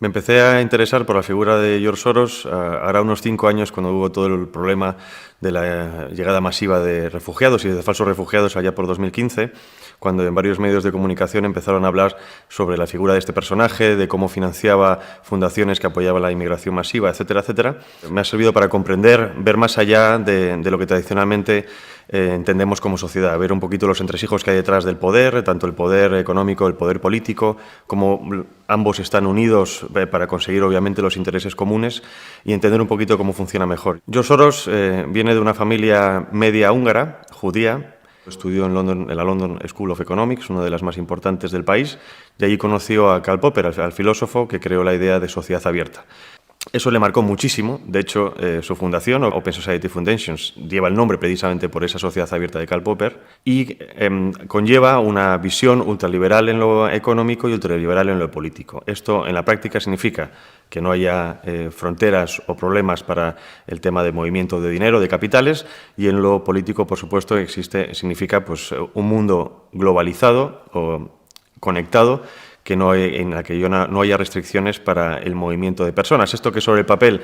Me empecé a interesar por la figura de George Soros hará unos 5 años, cuando hubo todo el problema de la llegada masiva de refugiados y de falsos refugiados allá por 2015, cuando en varios medios de comunicación empezaron a hablar sobre la figura de este personaje, de cómo financiaba fundaciones que apoyaban la inmigración masiva, etcétera, etcétera. Me ha servido para comprender, ver más allá de lo que tradicionalmente entendemos como sociedad, ver un poquito los entresijos que hay detrás del poder, tanto el poder económico, el poder político, cómo ambos están unidos para conseguir obviamente los intereses comunes y entender un poquito cómo funciona mejor. George Soros viene de una familia media húngara, judía. Estudió en la London School of Economics, una de las más importantes del país, y allí conoció a Karl Popper, al filósofo que creó la idea de sociedad abierta. Eso le marcó muchísimo. De hecho, su fundación, Open Society Foundations, lleva el nombre precisamente por esa sociedad abierta de Karl Popper y conlleva una visión ultraliberal en lo económico y ultraliberal en lo político. Esto, en la práctica, significa que no haya fronteras o problemas para el tema de movimiento de dinero, de capitales, y en lo político, por supuesto, significa pues, un mundo globalizado o conectado, en la que no haya restricciones para el movimiento de personas. Esto que sobre el papel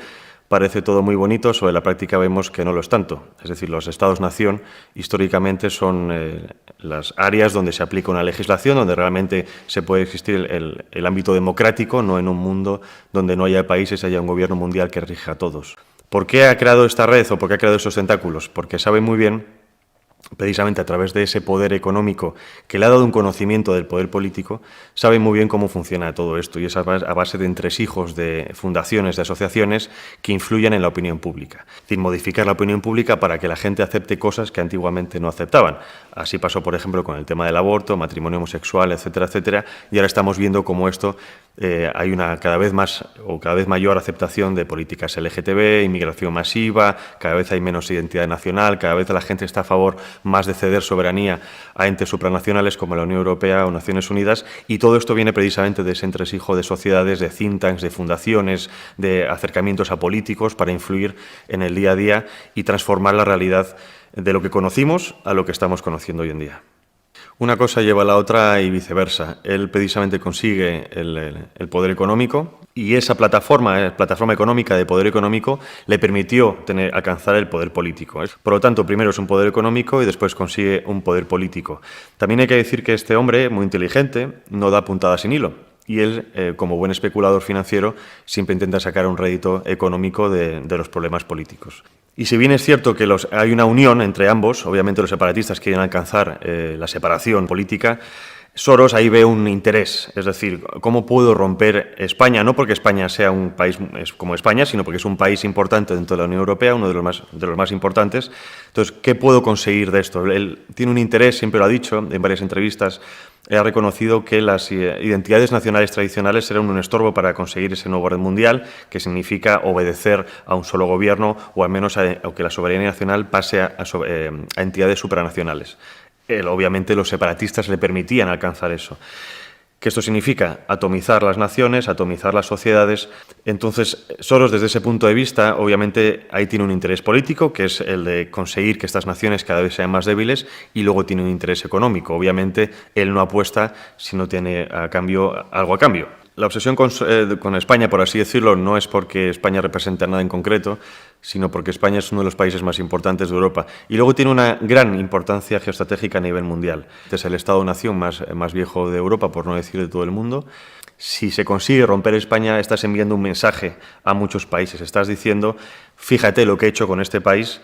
parece todo muy bonito, sobre la práctica vemos que no lo es tanto. Es decir, los Estados-nación históricamente son las áreas donde se aplica una legislación, donde realmente se puede existir el ámbito democrático, no en un mundo donde no haya países, haya un gobierno mundial que rija a todos. ¿Por qué ha creado esta red o por qué ha creado estos tentáculos? Porque sabe muy bien, precisamente a través de ese poder económico que le ha dado un conocimiento del poder político, sabe muy bien cómo funciona todo esto y es a base de entresijos de fundaciones, de asociaciones que influyen en la opinión pública. Es decir, modificar la opinión pública para que la gente acepte cosas que antiguamente no aceptaban. Así pasó, por ejemplo, con el tema del aborto, matrimonio homosexual, etcétera, etcétera, y ahora estamos viendo cómo esto hay una cada vez mayor aceptación de políticas LGTB, inmigración masiva, cada vez hay menos identidad nacional, cada vez la gente está a favor más de ceder soberanía a entes supranacionales como la Unión Europea o Naciones Unidas, y todo esto viene precisamente de ese entresijo de sociedades, de think tanks, de fundaciones, de acercamientos a políticos para influir en el día a día y transformar la realidad de lo que conocimos a lo que estamos conociendo hoy en día. Una cosa lleva a la otra y viceversa. Él precisamente consigue el poder económico y esa plataforma económica de poder económico le permitió alcanzar el poder político. Por lo tanto, primero es un poder económico y después consigue un poder político. También hay que decir que este hombre, muy inteligente, no da puntadas sin hilo. Y él, como buen especulador financiero, siempre intenta sacar un rédito económico de los problemas políticos. Y si bien es cierto que hay una unión entre ambos, obviamente los separatistas quieren alcanzar la separación política, Soros ahí ve un interés, es decir, ¿cómo puedo romper España? No porque España sea un país como España, sino porque es un país importante dentro de la Unión Europea, uno de los más importantes. Entonces, ¿qué puedo conseguir de esto? Él tiene un interés, siempre lo ha dicho en varias entrevistas, ha reconocido que las identidades nacionales tradicionales eran un estorbo para conseguir ese nuevo orden mundial, que significa obedecer a un solo gobierno o al menos a que la soberanía nacional pase a entidades supranacionales. Obviamente los separatistas le permitían alcanzar eso. ¿Qué esto significa? Atomizar las naciones, atomizar las sociedades. Entonces, Soros, desde ese punto de vista, obviamente ahí tiene un interés político, que es el de conseguir que estas naciones cada vez sean más débiles, y luego tiene un interés económico. Obviamente, él no apuesta si no tiene algo a cambio. La obsesión con España, por así decirlo, no es porque España represente nada en concreto, sino porque España es uno de los países más importantes de Europa. Y luego tiene una gran importancia geoestratégica a nivel mundial. Es el Estado-nación más viejo de Europa, por no decir de todo el mundo. Si se consigue romper España, estás enviando un mensaje a muchos países. Estás diciendo, fíjate lo que he hecho con este país,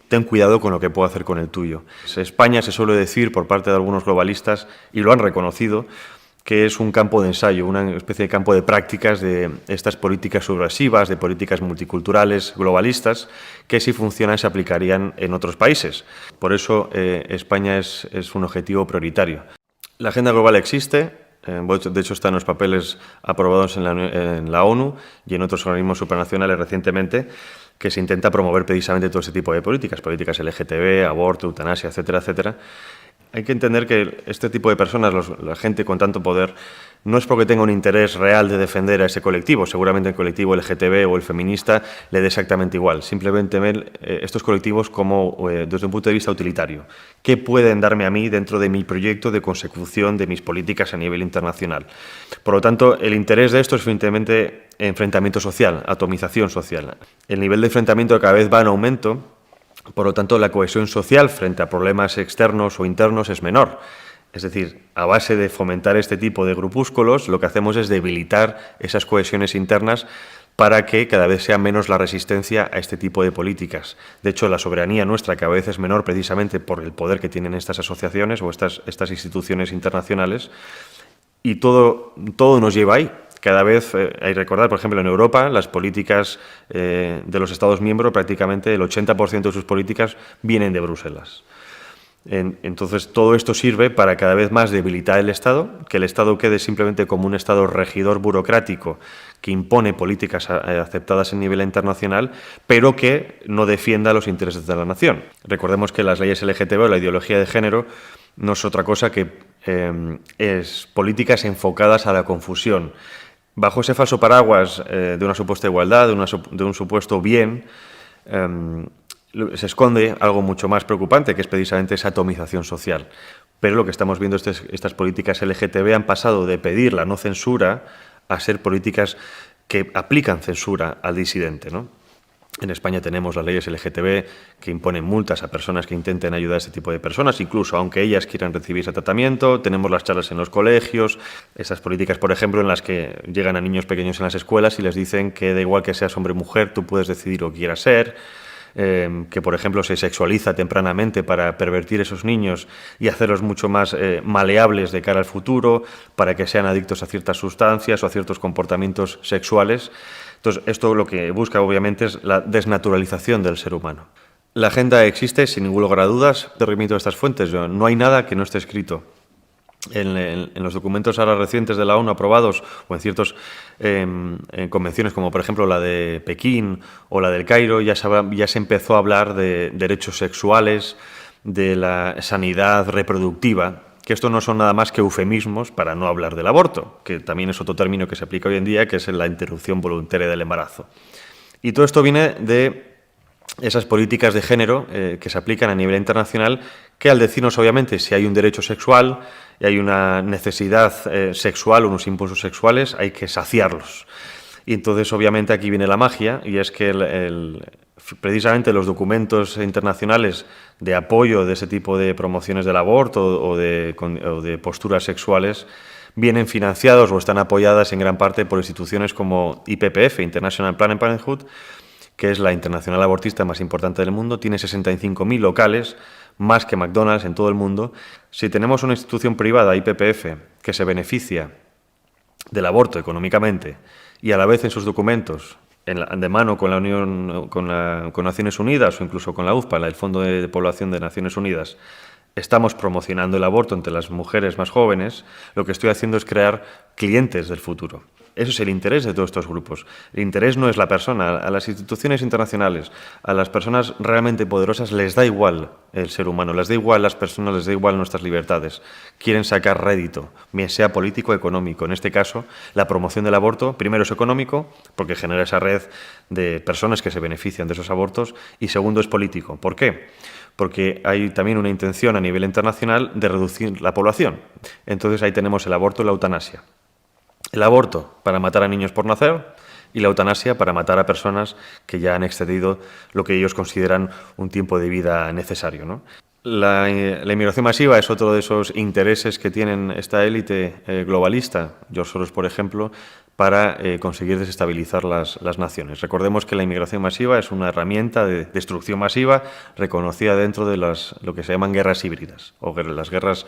ten cuidado con lo que puedo hacer con el tuyo. España, se suele decir por parte de algunos globalistas, y lo han reconocido, que es un campo de ensayo, una especie de campo de prácticas de estas políticas subversivas, de políticas multiculturales, globalistas, que si funcionan se aplicarían en otros países. Por eso España es un objetivo prioritario. La agenda global existe, de hecho están los papeles aprobados en la ONU y en otros organismos supranacionales recientemente, que se intenta promover precisamente todo ese tipo de políticas LGTB, aborto, eutanasia, etcétera, etcétera. Hay que entender que este tipo de personas, la gente con tanto poder, no es porque tenga un interés real de defender a ese colectivo, seguramente el colectivo LGTB o el feminista le dé exactamente igual, simplemente ven estos colectivos como desde un punto de vista utilitario. ¿Qué pueden darme a mí dentro de mi proyecto de consecución de mis políticas a nivel internacional? Por lo tanto, el interés de esto es evidentemente enfrentamiento social, atomización social. El nivel de enfrentamiento cada vez va en aumento. Por lo tanto, la cohesión social frente a problemas externos o internos es menor. Es decir, a base de fomentar este tipo de grupúsculos, lo que hacemos es debilitar esas cohesiones internas para que cada vez sea menos la resistencia a este tipo de políticas. De hecho, la soberanía nuestra cada vez es menor precisamente por el poder que tienen estas asociaciones o estas instituciones internacionales, y todo nos lleva ahí. Cada vez, hay que recordar, por ejemplo, en Europa, las políticas de los Estados miembros, prácticamente el 80% de sus políticas vienen de Bruselas. Entonces, todo esto sirve para cada vez más debilitar el Estado, que el Estado quede simplemente como un Estado regidor burocrático que impone políticas aceptadas a nivel internacional, pero que no defienda los intereses de la nación. Recordemos que las leyes LGTB o la ideología de género no es otra cosa que es políticas enfocadas a la confusión. Bajo ese falso paraguas de una supuesta igualdad, de un supuesto bien, se esconde algo mucho más preocupante, que es precisamente esa atomización social. Pero lo que estamos viendo es que estas políticas LGTB han pasado de pedir la no censura a ser políticas que aplican censura al disidente, ¿no? En España tenemos las leyes LGTB que imponen multas a personas que intenten ayudar a este tipo de personas, incluso aunque ellas quieran recibir ese tratamiento. Tenemos las charlas en los colegios, esas políticas, por ejemplo, en las que llegan a niños pequeños en las escuelas y les dicen que da igual que seas hombre o mujer, tú puedes decidir lo que quieras ser. Que, por ejemplo, se sexualiza tempranamente para pervertir a esos niños y hacerlos mucho más maleables de cara al futuro, para que sean adictos a ciertas sustancias o a ciertos comportamientos sexuales. Entonces, esto lo que busca, obviamente, es la desnaturalización del ser humano. La agenda existe, sin ningún lugar a dudas. Te remito a estas fuentes. No hay nada que no esté escrito. En los documentos ahora recientes de la ONU aprobados o en ciertas convenciones como por ejemplo la de Pekín o la del Cairo ya se empezó a hablar de derechos sexuales, de la sanidad reproductiva, que esto no son nada más que eufemismos para no hablar del aborto, que también es otro término que se aplica hoy en día, que es la interrupción voluntaria del embarazo. Y todo esto viene de esas políticas de género que se aplican a nivel internacional, que al decirnos obviamente si hay un derecho sexual y hay una necesidad sexual, unos impulsos sexuales, hay que saciarlos. Y entonces obviamente aquí viene la magia, y es que precisamente los documentos internacionales de apoyo de ese tipo de promociones del aborto o de posturas sexuales vienen financiados o están apoyadas en gran parte por instituciones como IPPF, International Planned Parenthood, que es la internacional abortista más importante del mundo, tiene 65.000 locales, más que McDonald's en todo el mundo. Si tenemos una institución privada, IPPF, que se beneficia del aborto económicamente y a la vez en sus documentos, de mano con la Unión, con Naciones Unidas o incluso con la UNFPA, el Fondo de Población de Naciones Unidas, estamos promocionando el aborto entre las mujeres más jóvenes, lo que estoy haciendo es crear clientes del futuro. Eso es el interés de todos estos grupos. El interés no es la persona. A las instituciones internacionales, a las personas realmente poderosas les da igual el ser humano, les da igual las personas, les da igual nuestras libertades. Quieren sacar rédito, bien sea político o económico. En este caso, la promoción del aborto, primero es económico, porque genera esa red de personas que se benefician de esos abortos, y segundo es político. ¿Por qué? Porque hay también una intención a nivel internacional de reducir la población. Entonces ahí tenemos el aborto y la eutanasia. El aborto para matar a niños por nacer y la eutanasia para matar a personas que ya han excedido lo que ellos consideran un tiempo de vida necesario, ¿no? La inmigración masiva es otro de esos intereses que tienen esta élite globalista, George Soros, por ejemplo, para conseguir desestabilizar las naciones. Recordemos que la inmigración masiva es una herramienta de destrucción masiva reconocida dentro de lo que se llaman guerras híbridas o las guerras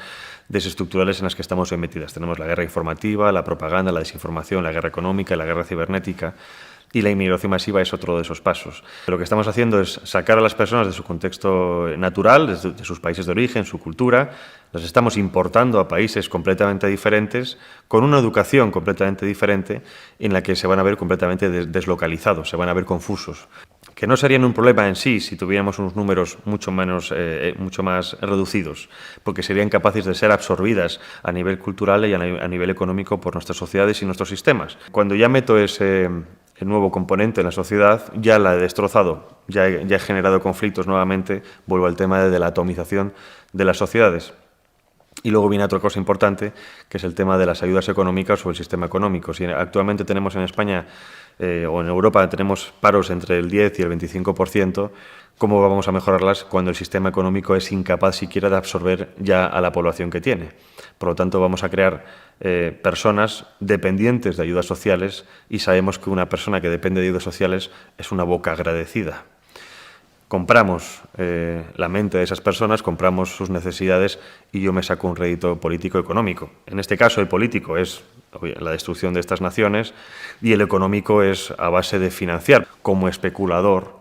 desestructurales en las que estamos hoy metidas. Tenemos la guerra informativa, la propaganda, la desinformación, la guerra económica y la guerra cibernética. Y la inmigración masiva es otro de esos pasos. Lo que estamos haciendo es sacar a las personas de su contexto natural, de sus países de origen, su cultura, las estamos importando a países completamente diferentes, con una educación completamente diferente, en la que se van a ver completamente deslocalizados, se van a ver confusos. que no serían un problema en sí si tuviéramos unos números mucho más reducidos, porque serían capaces de ser absorbidas a nivel cultural y a nivel económico por nuestras sociedades y nuestros sistemas. Cuando ya meto el nuevo componente en la sociedad, ya la he destrozado, ya he generado conflictos nuevamente, vuelvo al tema de la atomización de las sociedades. Y luego viene otra cosa importante, que es el tema de las ayudas económicas o el sistema económico. Si actualmente tenemos en España o en Europa tenemos paros entre el 10 y el 25%, ¿cómo vamos a mejorarlas cuando el sistema económico es incapaz siquiera de absorber ya a la población que tiene? Por lo tanto, vamos a crear personas dependientes de ayudas sociales y sabemos que una persona que depende de ayudas sociales es una boca agradecida. Compramos la mente de esas personas, compramos sus necesidades y yo me saco un rédito político-económico. En este caso, el político es la destrucción de estas naciones y el económico es a base de financiar. Como especulador,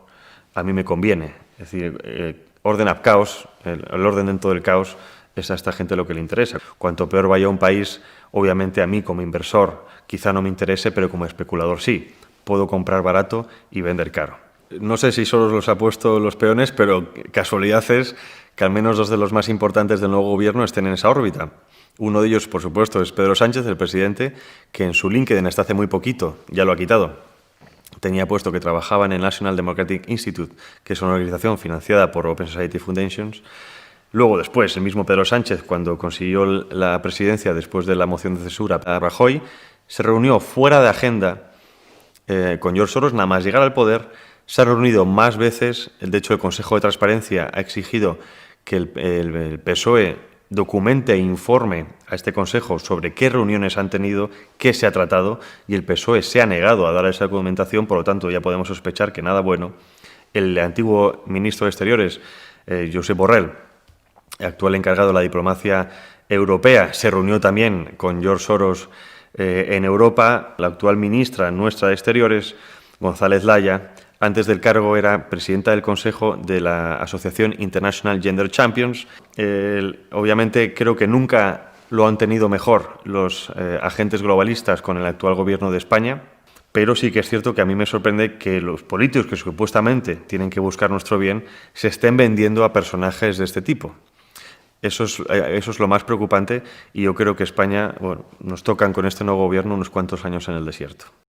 a mí me conviene. Es decir, orden up caos, el orden dentro del caos, es a esta gente lo que le interesa. Cuanto peor vaya un país, obviamente a mí como inversor quizá no me interese, pero como especulador sí. Puedo comprar barato y vender caro. No sé si solo los ha puesto los peones, pero casualidad es que al menos dos de los más importantes del nuevo gobierno estén en esa órbita. Uno de ellos, por supuesto, es Pedro Sánchez, el presidente, que en su LinkedIn hasta hace muy poquito, ya lo ha quitado, tenía puesto que trabajaba en el National Democratic Institute, que es una organización financiada por Open Society Foundations. Luego, después, el mismo Pedro Sánchez, cuando consiguió la presidencia después de la moción de censura a Rajoy, se reunió fuera de agenda con George Soros, nada más llegar al poder. Se ha reunido más veces, de hecho el Consejo de Transparencia ha exigido que el PSOE documente e informe a este Consejo sobre qué reuniones han tenido, qué se ha tratado, y el PSOE se ha negado a dar esa documentación, por lo tanto ya podemos sospechar que nada bueno. El antiguo ministro de Exteriores, Josep Borrell, actual encargado de la diplomacia europea, se reunió también con George Soros en Europa. La actual ministra nuestra de Exteriores, González Laya, antes del cargo era presidenta del Consejo de la Asociación International Gender Champions. Obviamente creo que nunca lo han tenido mejor los agentes globalistas con el actual gobierno de España, pero sí que es cierto que a mí me sorprende que los políticos que supuestamente tienen que buscar nuestro bien se estén vendiendo a personajes de este tipo. Eso es lo más preocupante y yo creo que España, nos tocan con este nuevo gobierno unos cuantos años en el desierto.